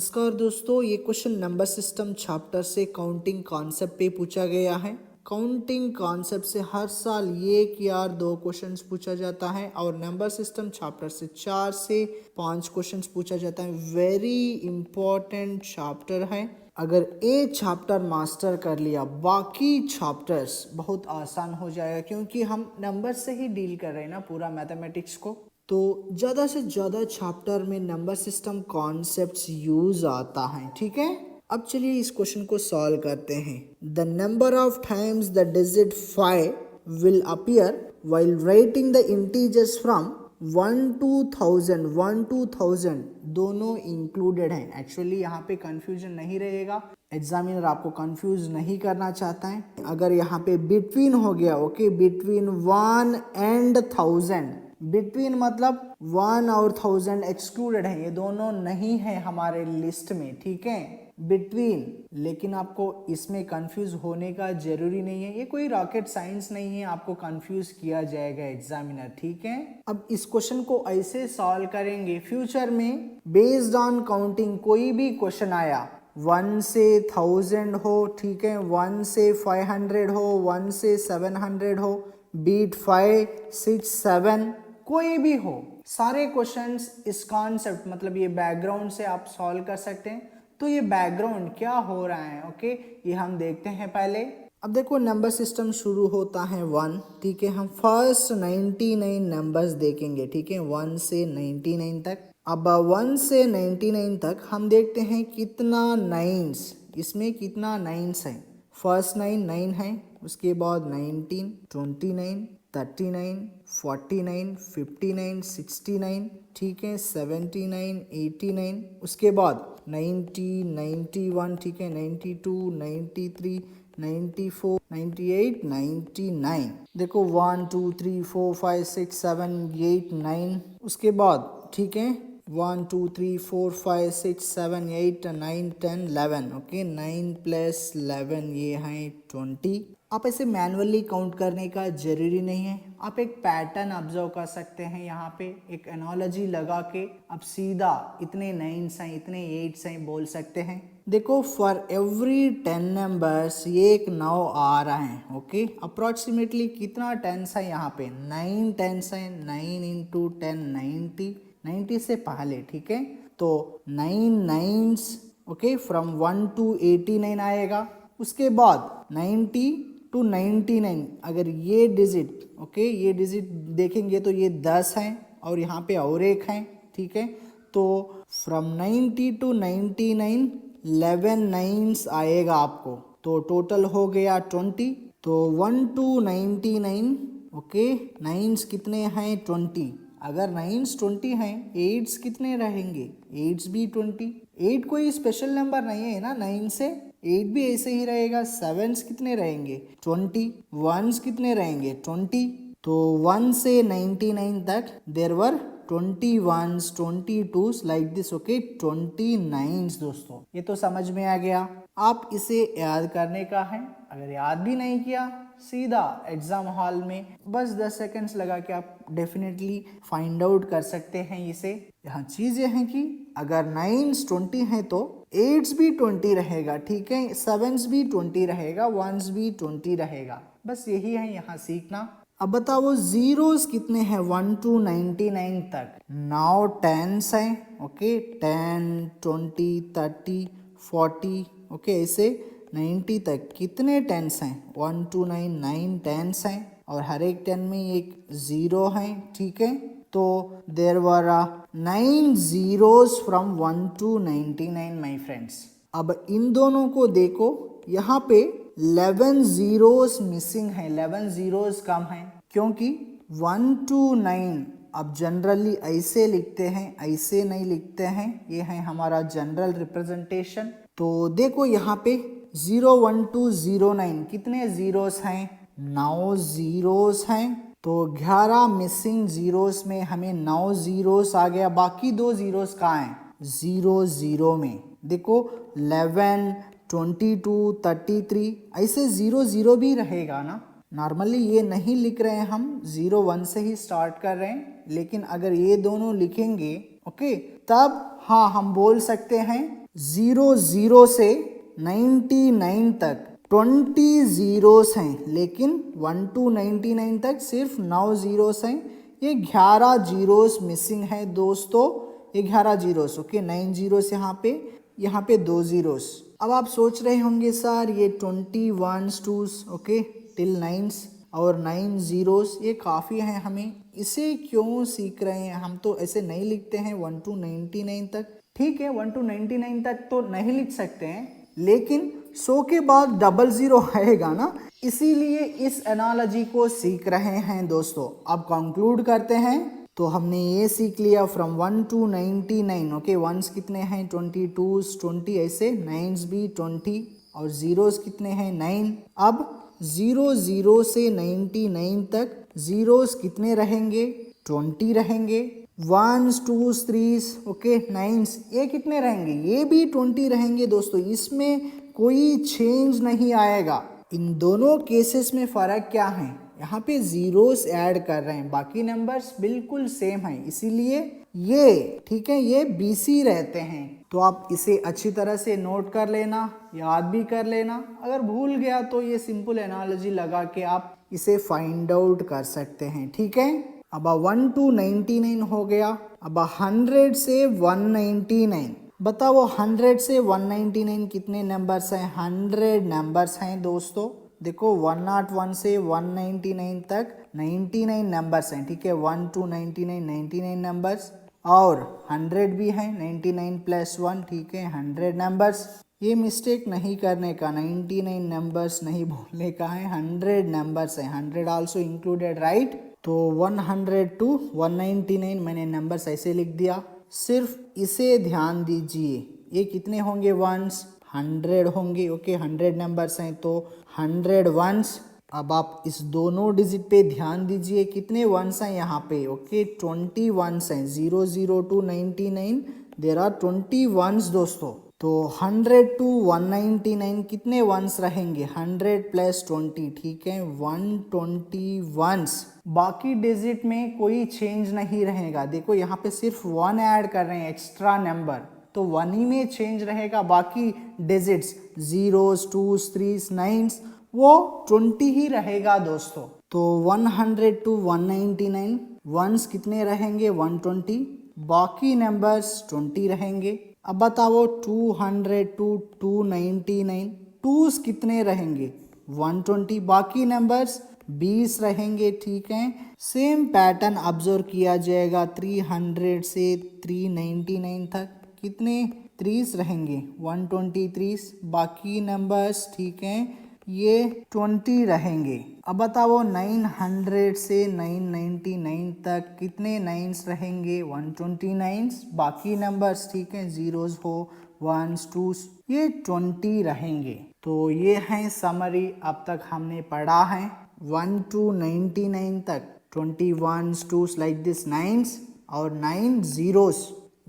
नमस्कार दोस्तों, ये क्वेश्चन नंबर सिस्टम चैप्टर से काउंटिंग कॉन्सेप्ट पे पूछा गया है। काउंटिंग कॉन्सेप्ट से हर साल एक या दो क्वेश्चंस पूछा जाता है और नंबर सिस्टम चैप्टर से 4 से 5 क्वेश्चंस पूछा जाता है। वेरी इंपॉर्टेंट चैप्टर है। अगर ये चैप्टर मास्टर कर लिया, बाकी चैप्टर्स बहुत आसान हो जाएगा, क्योंकि हम नंबर से ही डील कर रहे हैं ना पूरा मैथमेटिक्स को। तो ज़्यादा से ज़्यादा चैप्टर में नंबर सिस्टम कॉन्सेप्ट्स यूज आता है। ठीक है, अब चलिए इस क्वेश्चन को सॉल्व करते हैं। The number of times the digit 5 will appear while writing the integers from 1 to 1000 दोनों इंक्लूडेड हैं। एक्चुअली यहाँ पे कंफ्यूजन नहीं रहेगा, एग्जामिनर आपको कंफ्यूज नहीं करना चाहता है। अगर यहाँ पे बिटवीन हो गया, ओके, बिटवीन 1 and 1000, बिटवीन मतलब 1 और 1000 एक्सक्लूडेड है, ये दोनों नहीं है हमारे लिस्ट में। ठीक है, बिटवीन। लेकिन आपको इसमें कंफ्यूज होने का जरूरी नहीं है, ये कोई रॉकेट साइंस नहीं है, आपको कंफ्यूज किया जाएगा एग्जामिनर। ठीक है, अब इस क्वेश्चन को ऐसे सॉल्व करेंगे, फ्यूचर में बेस्ड ऑन काउंटिंग कोई भी क्वेश्चन आया, 1 से 1000 हो, ठीक है, 1 से 500 हो, 1 से 700 हो, बीट 5, 6, 7 कोई भी हो, सारे क्वेश्चंस इस कॉन्सेप्ट मतलब ये बैकग्राउंड से आप सॉल्व कर सकते हैं। तो ये बैकग्राउंड क्या हो रहा है, ओके, ये हम देखते हैं पहले। अब देखो, नंबर सिस्टम शुरू होता है 1, ठीक है, हम फर्स्ट 99 नंबर्स देखेंगे, ठीक है, 1 से 99 तक। अब 1 से 99 तक हम देखते हैं कितना नाइन्स, इसमें कितना नाइन्स है। फर्स्ट 9 है, उसके बाद 19, 29, 39, 49, 59, 69, ठीक है, 79, 89, उसके बाद 90, 91, ठीक है, 92, 93, 94, 98, 99। देखो 1 2 3 4 5 6 7 8 9, उसके बाद ठीक है 1 2 3 4 5 6 7 8 9 10 11, ओके, 9 प्लस 11 ये है 20। आप ऐसे मैनुअली काउंट करने का जरूरी नहीं है, आप एक पैटर्न ऑब्जर्व कर सकते हैं। यहाँ पे एक एनालॉजी लगा के आप सीधा इतने 9s हैं, इतने 8s हैं बोल सकते हैं। देखो, फॉर एवरी 10 नंबर्स एक 9 आ रहा है, ओके। अप्रोक्सीमेटली कितना 10s है यहाँ पे, 9 10s है, 9 इंटू 10 90 से पहले, ठीक है, तो 9 9s, ओके, फ्रॉम 1 to 89 आएगा। उसके बाद 90 to 99, अगर ये डिजिट, ओके, ये डिजिट देखेंगे तो ये 10 है और यहाँ पे और एक है, ठीक है, तो फ्रॉम 90 to 99 11 9s आएगा आपको, तो टोटल हो गया 20। तो 1 to 99, ओके, 9s कितने हैं 20। अगर 9s 20 हैं, 8s कितने रहेंगे, 8s भी 20। 8 कोई स्पेशल नंबर नहीं है ना, 9 से 8 भी ऐसे ही रहेगा। 7s कितने रहेंगे 20, 1s कितने रहेंगे 20। तो 1 से 99 तक there were 21s 22s like this, okay, 29s। दोस्तों, ये तो समझ में आ गया। आप इसे याद करने का है, अगर याद भी नहीं किया, सीधा एग्जाम हॉल में बस 10 सेकंड्स लगा के आप डेफिनेटली फाइंड आउट कर सकते हैं इसे। यहाँ चीज ये है कि अगर 9s 20 है तो 8s भी 20 रहेगा, ठीक है, 7s भी 20 रहेगा, 1s भी 20 रहेगा। बस यही है यहाँ सीखना। अब बताओ जीरोस कितने हैं 1 to 99 तक। 9 10s है, ओके, 10 20 30 40, ओके, ऐसे 90 तक कितने 10s हैं 1 to 9 9 10s हैं और हर एक 10 में एक 0 है, ठीक है, तो there were 9 zeros from 1 to 99 my friends. अब इन दोनों को देखो, यहाँ पे 11 zeros मिसिंग है, 11 zeros कम है, क्योंकि 1 to 9 अब जनरली ऐसे लिखते हैं, ऐसे नहीं लिखते हैं, ये है हमारा जनरल रिप्रेजेंटेशन। तो देखो यहाँ पे 0 1 2 0 9 कितने जीरोस हैं, 9 जीरोस हैं, तो 11 मिसिंग जीरोस में हमें 9 जीरोस आ गया। बाकी 2 जीरोस कहाँ हैं, 0 0 में। देखो 11 22 33 ऐसे 0 0 भी रहेगा ना। नॉर्मली ये नहीं लिख रहे हैं हम, 0 1 से ही स्टार्ट कर रहे हैं, लेकिन अगर ये दोनों लिखेंगे, ओके, तब हाँ हम बोल सकते हैं 00 से 99 तक 20 जीरोस हैं, लेकिन 1 to 99 तक सिर्फ 9 जीरोस हैं। ये 11 जीरोस मिसिंग है दोस्तों, ये 11 जीरोस। ओके, 9 जीरोस यहाँ पे 2 जीरोस। अब आप सोच रहे होंगे सर ये 21 टूस ओके टिल 9s और 9 जीरोस ये काफ़ी हैं, हमें इसे क्यों सीख रहे हैं? हम तो ऐसे नहीं लिखते हैं 1 to 99 तक। ठीक है, 1 to 99 तक तो नहीं लिख सकते हैं, लेकिन 100 के बाद 00 आएगा ना, इसीलिए इस एनालॉजी को सीख रहे हैं दोस्तों। अब कंक्लूड करते हैं। तो हमने ये सीख लिया फ्रॉम 1 to 99। ओके, वंस कितने हैं 22 20, ऐसे 9s भी 20 और जीरोस कितने हैं 9। अब 00 से 99 तक जीरोस कितने रहेंगे 20 रहेंगे। 1s 2s 3s okay 9s ये कितने रहेंगे, ये भी 20 रहेंगे दोस्तों। इसमें कोई चेंज नहीं आएगा। इन दोनों केसेस में फ़र्क क्या है, यहाँ पे जीरोस ऐड कर रहे हैं, बाकी नंबर्स बिल्कुल सेम हैं, इसीलिए ये ठीक है ये BC रहते हैं। तो आप इसे अच्छी तरह से नोट कर लेना, याद भी कर लेना। अगर भूल गया तो ये सिंपल एनालॉजी लगा के आप इसे फाइंड आउट कर सकते हैं। ठीक है, अब 1 to 99 हो गया। अब 100 से 199 बताओ, 100 से 199 कितने नंबर्स हैं? 100 नंबर्स हैं दोस्तों। देखो 101 से 199 तक 99 नंबर्स हैं। ठीक है, 1 to 99 99 नंबर्स और 100 भी हैं 99 + 1। ठीक है, 100 नंबर्स। ये मिस्टेक नहीं करने का, 99 नंबर्स नहीं बोलने का है, 100 नंबर्स हैं। 100 आल्सो इंक्लूडेड, राइट? तो 100 to 199 मैंने नंबर्स ऐसे लिख दिया। सिर्फ इसे ध्यान दीजिए, ये कितने होंगे वंस 100 होंगे। ओके, 100 नंबर्स हैं तो 100 वंस। अब आप इस दोनों डिजिट पे ध्यान दीजिए, कितने वंस हैं यहाँ पे? ओके, 20 वंस हैं। 00 to 99 देयर आर 20 वंस दोस्तों। तो 100 to 199 कितने वंस रहेंगे? 100 + 20। ठीक है, 120 वंस। बाकी डिजिट में कोई चेंज नहीं रहेगा। देखो यहाँ पे सिर्फ 1 ऐड कर रहे हैं एक्स्ट्रा नंबर, तो 1 ही में चेंज रहेगा। बाकी digits 0s 2s 3s 9s वो 20 ही रहेगा दोस्तों। तो 100 to 199 वंस कितने रहेंगे 120, बाकी नंबर्स 20 रहेंगे। अब बताओ 200 to 299 टूस कितने रहेंगे 120, बाकी नंबर्स 20 रहेंगे। ठीक है, सेम पैटर्न ऑब्जर्व किया जाएगा 300 से 399 तक कितने 30 रहेंगे 123, बाकी नंबर्स ठीक हैं ये 20 रहेंगे। अब बताओ 900 से 999 तक कितने 9s रहेंगे 129, बाकी नंबर्स ठीक हैं जीरोस हो 1s 2s ये 20 रहेंगे। तो ये है समरी, अब तक हमने पढ़ा है 1 to 99 तक 21s 2s like this 9s और 9 zeros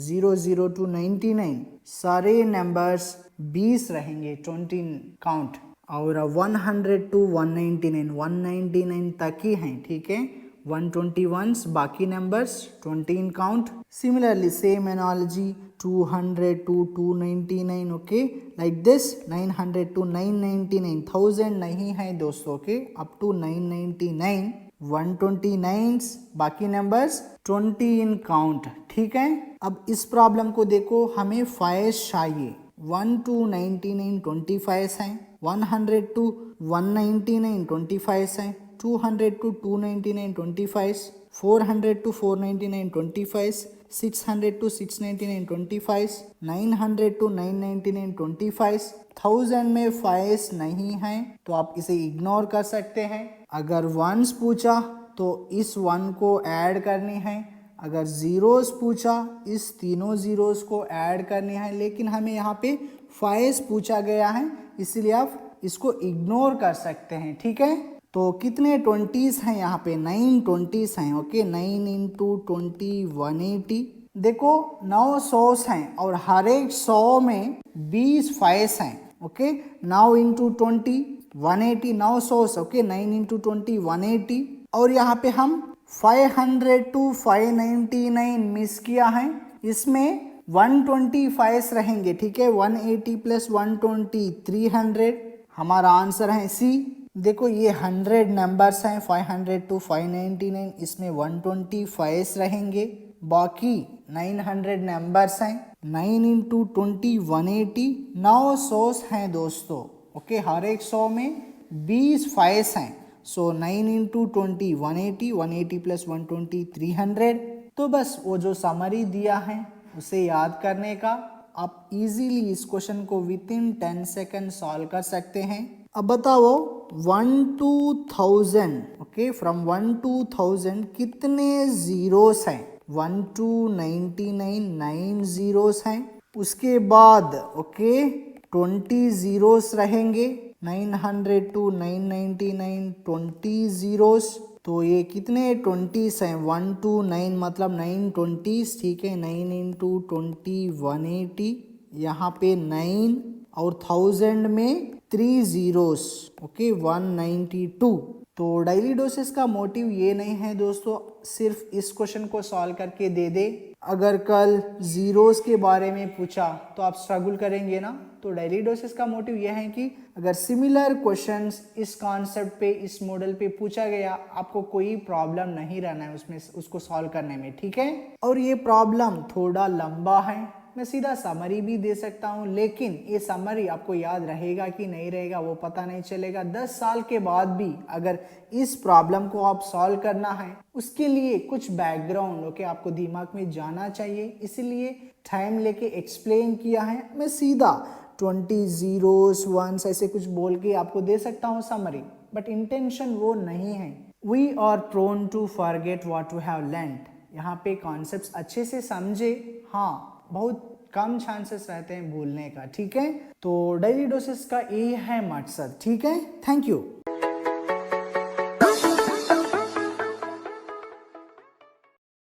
00 to 99 सारे नंबर्स 20 रहेंगे 20 काउंट, और 100 to 199 199 तक ही हैं। ठीक है, 121 बाकी numbers 20 in count. Similarly same analogy 200 to 299 okay like this 900 to 999 1000 नहीं है दोस्तों के अप टू 999 129 बाकी नंबर्स 20 इन काउंट। ठीक है, अब इस प्रॉब्लम को देखो, हमें 5 चाहिए। 1 to 99 25 हैं, 100 to 199 25 हैं, 200 to 299 25, 400 to 499 25, 600 to 699 25, 900 to 999 25। 1000 में 5 नहीं है तो आप इसे इग्नोर कर सकते हैं। अगर वंस पूछा तो इस 1 को ऐड करनी है, अगर जीरोस पूछा इस तीनों जीरोस को ऐड करनी है, लेकिन हमें यहाँ पे 5 पूछा गया है इसलिए आप इसको इग्नोर कर सकते हैं। ठीक है, तो कितने 20s हैं यहाँ पे 9 20s हैं। Okay, 9 into 20 180। देखो 9 100 हैं और हर एक 100 में 20 5 हैं। Okay, 9 into 20 180 9 100। ओके, 9 into 20 180 और यहाँ पे हम 500 to 599 मिस किया है, इसमें 125 रहेंगे, ठीक है। 180 प्लस 120 300, हमारा आंसर है सी। देखो ये 100 नंबर्स हैं 500 टू 599, इसमें 125 रहेंगे, बाकी 900 नंबर्स हैं, 9 इंटू 20 180, 9 सॉस हैं दोस्तों, ओके। हर एक 100 में 20 फाइस हैं, सो 9 इंटू 20 180, 180 प्लस 120 300। तो बस वो जो समरी दिया है उसे याद करने का, आप इजीली इस क्वेश्चन को विद इन 10 सेकेंड सॉल्व कर सकते हैं। अब बताओ 1 to 1000, ओके, फ्रॉम 1 to 1000 कितने जीरोस हैं? 1 to 99 9 जीरोस हैं, उसके बाद ओके 20 जीरोस रहेंगे, 900 to 999 20 जीरोस, तो ये कितने 20s हैं? 1 to 9 मतलब 9 20s, ठीक है। 9 इंटू 20 180, यहाँ पे 9 और 1000 में 3 जीरोस, ओके 192। तो डेली डोसेस का मोटिव ये नहीं है दोस्तों सिर्फ इस क्वेश्चन को सॉल्व करके दे दे, अगर कल जीरोस के बारे में पूछा तो आप स्ट्रगल करेंगे ना। तो डेली डोसेस का मोटिव यह है कि अगर सिमिलर क्वेश्चंस इस कॉन्सेप्ट पे, इस मॉडल पे पूछा गया, आपको कोई प्रॉब्लम नहीं रहना है उसमें, उसको सॉल्व करने में, ठीक है। और ये प्रॉब्लम थोड़ा लंबा है, मैं सीधा समरी भी दे सकता हूँ, लेकिन ये समरी आपको याद रहेगा कि नहीं रहेगा वो पता नहीं चलेगा। 10 साल के बाद भी अगर इस प्रॉब्लम को आप सॉल्व करना है, उसके लिए कुछ बैकग्राउंड ओके आपको दिमाग में जाना चाहिए, इसीलिए टाइम लेके एक्सप्लेन किया है। मैं सीधा 20 जीरोस 1s ऐसे कुछ बोल के आपको दे सकता हूँ समरी, बट इंटेंशन वो नहीं है। We are prone to forget what we have learned. यहाँ पे कॉन्सेप्ट्स अच्छे से समझे, हाँ बहुत कम चांसेस रहते हैं भूलने का, ठीक है। तो डेली डोसेस का ये है मकसद, ठीक है। Thank you.